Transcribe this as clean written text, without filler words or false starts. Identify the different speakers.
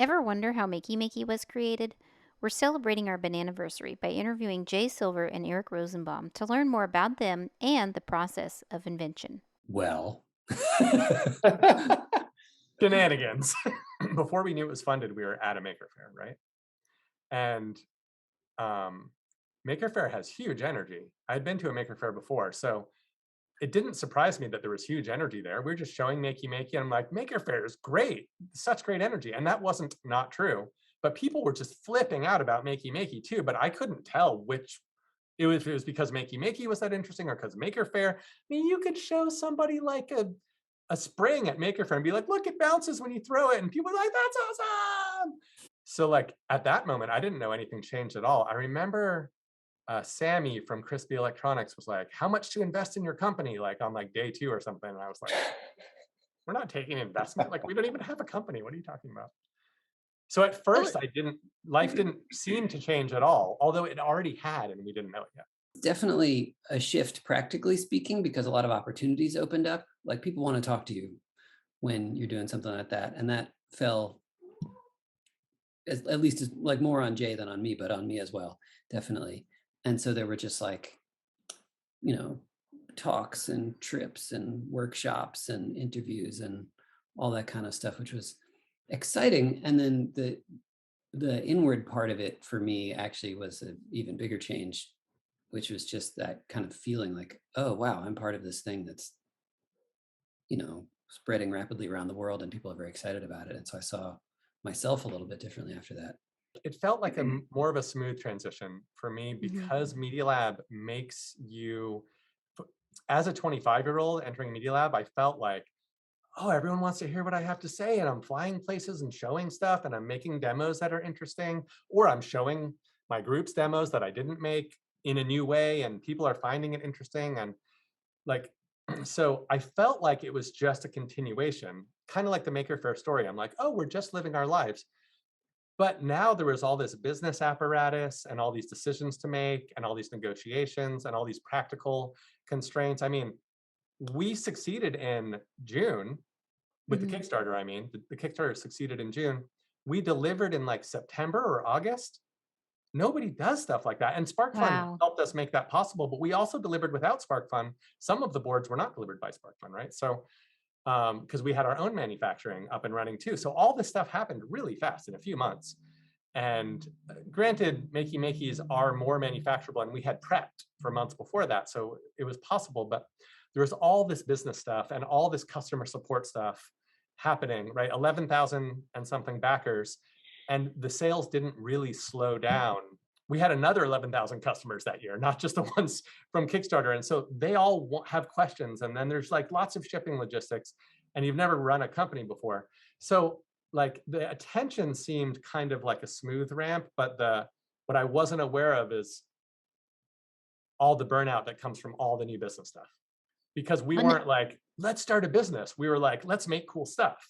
Speaker 1: Ever wonder how Makey Makey was created? We're celebrating our bananiversary by interviewing Jay Silver and Eric Rosenbaum to learn more about them and the process of invention.
Speaker 2: Well,
Speaker 3: Shenanigans. Before we knew it was funded, we were at a maker fair, right? And um, maker fair has huge energy. I'd been to a maker fair before, so it didn't surprise me that there was huge energy there. We were just showing Makey Makey, and I'm like, maker fair is great, such great energy, and that wasn't not true. But people were just flipping out about Makey Makey too. But I couldn't tell which if it was because Makey Makey was that interesting or because Maker Fair. I mean, you could show somebody like a spring at Maker Fair and be like, look, it bounces when you throw it. And people are like, that's awesome. So like at that moment, I didn't know anything changed at all. I remember Sammy from Crispy Electronics was like, how much to invest in your company? Like on like day 2 or something. And I was like, we're not taking investment. Like we don't even have a company. What are you talking about? So at
Speaker 1: Well,
Speaker 3: first life didn't seem to change at all, although it already had and we didn't know it yet.
Speaker 2: definitely a shift, practically speaking, because a lot of opportunities opened up. Like people want to talk to you when you're doing something like that. And that fell at least as, like more on Jay than on me, but on me as well, definitely. And so there were just like, you know, talks and trips and workshops and interviews and all that kind of stuff, which was exciting. And then the inward part of it for me actually was an even bigger change, which was just that kind of feeling like, oh wow, I'm part of this thing that's, spreading rapidly around the world and people are very excited about it. And so I saw myself a little bit differently after that.
Speaker 3: It felt like more of a smooth transition for me
Speaker 1: mhm.
Speaker 3: because Media Lab makes you, as a 25-year-old entering Media Lab, I felt like, oh, everyone wants to hear what I have to say. And I'm flying places and showing stuff and I'm making demos that are interesting, or I'm showing my group's demos that I didn't make in a new way and people are finding it interesting. And like, so I felt like it was just a continuation, kind of like the Maker Faire story. I'm like, oh, we're just living our lives. But now there was all this business apparatus and all these decisions to make and all these negotiations and all these practical constraints. I mean, we succeeded in June with the
Speaker 1: Mhm.
Speaker 3: Kickstarter. I mean, the Kickstarter succeeded in June. We delivered in like September or August. Nobody does stuff like that. And SparkFun
Speaker 1: Wow.
Speaker 3: helped us make that possible, but we also delivered without SparkFun. Some of the boards were not delivered by SparkFun, right? So, because we had our own manufacturing up and running too. So all this stuff happened really fast in a few months. And granted, Makey Makeys are more manufacturable, and we had prepped for months before that, so it was possible. But there was all this business stuff and all this customer support stuff happening, right? 11,000 and something backers, and the sales didn't really slow down. We had another 11,000 customers that year, not just the ones from Kickstarter. And so they all have questions. And then there's like lots of shipping logistics, and you've never run a company before. So like the attention seemed kind of like a smooth ramp, but the what I wasn't aware of is all the burnout that comes from all the new business stuff. Because we
Speaker 1: When
Speaker 3: weren't like, let's start a business. We were like, let's make cool stuff.